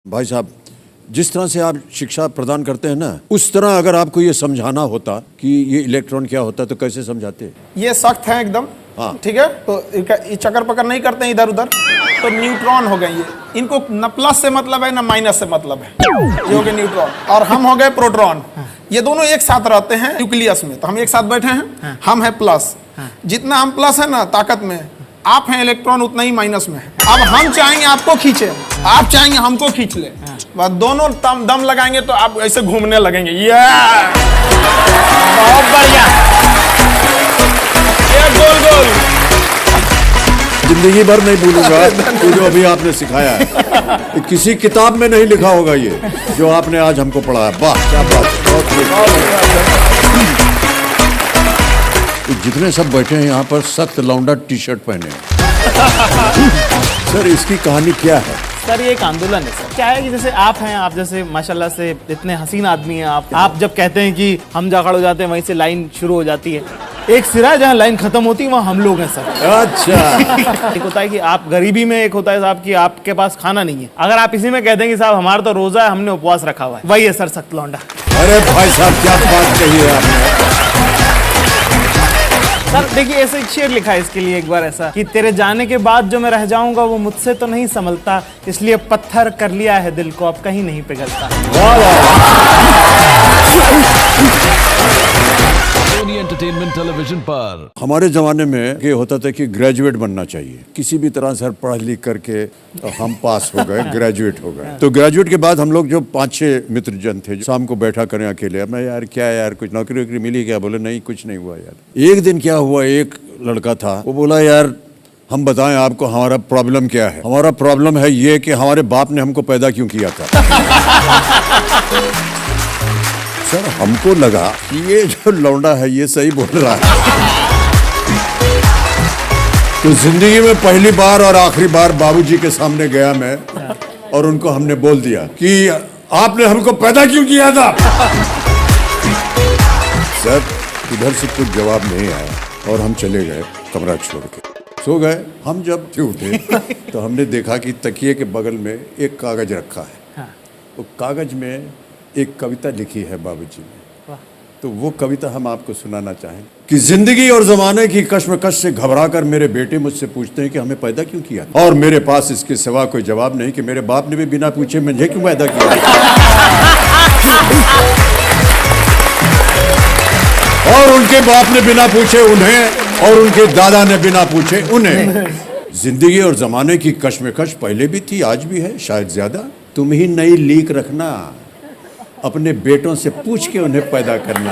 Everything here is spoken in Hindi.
भाई साहब, जिस तरह से आप शिक्षा प्रदान करते हैं ना, उस तरह अगर आपको ये समझाना होता कि ये इलेक्ट्रॉन क्या होता है तो कैसे समझाते? ये सख्त है एकदम। हाँ। ठीक है, तो ये चक्कर पकड़ नहीं करते हैं इधर उधर। तो न्यूट्रॉन हो गए ये, इनको न प्लस से मतलब है न माइनस से मतलब है। ये हो गए न्यूट्रॉन और हम हो गए प्रोटॉन। ये दोनों एक साथ रहते हैं न्यूक्लियस में, तो हम एक साथ बैठे हैं। हम है प्लस, जितना हम प्लस है ना ताकत में, आप हैं इलेक्ट्रॉन उतना ही माइनस में है। अब हम चाहेंगे आपको खींचे, आप चाहेंगे हमको खींच ले, बस दोनों दम लगाएंगे तो आप ऐसे घूमने लगेंगे। ये बहुत बढ़िया, ये गोल गोल जिंदगी भर नहीं भूलूंगा तो जो अभी आपने सिखाया है। किसी किताब में नहीं लिखा होगा ये जो आपने आज हमको पढ़ाया। वाह क्या बात है, बहुत जितने सब बैठे हैं यहाँ पर सख्त लौंडा टी शर्ट पहने हैं। सर इसकी कहानी क्या है? सर ये एक आंदोलन है सर। क्या है कि जैसे आप हैं, आप जैसे माशाल्लाह से इतने हसीन आदमी हैं आप जब कहते हैं कि हम जा खड़े हो जाते हैं वहीं से लाइन शुरू हो जाती है। एक सिरा है जहाँ लाइन खत्म होती है वहाँ हम लोग हैं सर। अच्छा। एक होता है कि आप गरीबी में, एक होता है साहब कि आपके पास खाना नहीं है। अगर आप इसी में कह देंगे साहब हमारा तो रोजा है, हमने उपवास रखा हुआ है, वही है सर सख्त लौंडा। अरे भाई साहब क्या बात कही है आपने। सर देखिए ऐसे एक शेर लिखा है इसके लिए एक बार ऐसा कि तेरे जाने के बाद जो मैं रह जाऊंगा वो मुझसे तो नहीं संभलता, इसलिए पत्थर कर लिया है दिल को अब कहीं नहीं पिघलता। सोनी एंटरटेनमेंट टेलीविजन पर हमारे जमाने में ये होता था कि ग्रेजुएट बनना चाहिए, किसी भी तरह से पढ़ लिख करके तो हम पास हो गए, ग्रेजुएट हो गए। तो ग्रेजुएट के बाद हम लोग जो 5-6 मित्र जन थे शाम को बैठा करें अकेले, मैं यार क्या यार कुछ नौकरी वोकरी मिली क्या? बोले नहीं कुछ नहीं हुआ यार। एक दिन क्या हुआ, एक लड़का था वो बोला यार हम बताएं आपको हमारा प्रॉब्लम क्या है। हमारा प्रॉब्लम है ये कि हमारे बाप ने हमको पैदा क्यों किया था। सर हमको लगा कि ये जो लौंडा है ये सही बोल रहा है। तो जिंदगी में पहली बार और आखिरी बार बाबूजी के सामने गया मैं और उनको हमने बोल दिया कि आपने हमको पैदा क्यों किया था। सर इधर से कुछ जवाब नहीं आया और हम चले गए कमरा छोड़ के, सो गए। हम जब उठे तो हमने देखा कि तकिए के बगल में एक कागज रखा है। वो कागज में एक कविता लिखी है बाबूजी ने, तो वो कविता हम आपको सुनाना चाहें कि जिंदगी और जमाने की कश्मकश से घबराकर मेरे बेटे मुझसे पूछते हैं कि हमें पैदा क्यों किया, और मेरे पास इसके सिवा कोई जवाब नहीं कि मेरे बाप ने भी बिना पूछे मुझे क्यों पैदा किया, और उनके बाप ने बिना पूछे उन्हें, और उनके दादा ने बिना पूछे उन्हें। जिंदगी और जमाने की कश्मकश पहले भी थी, आज भी है, शायद ज्यादा। तुम ही नई लीक रखना, अपने बेटों से पूछ के उन्हें पैदा करना।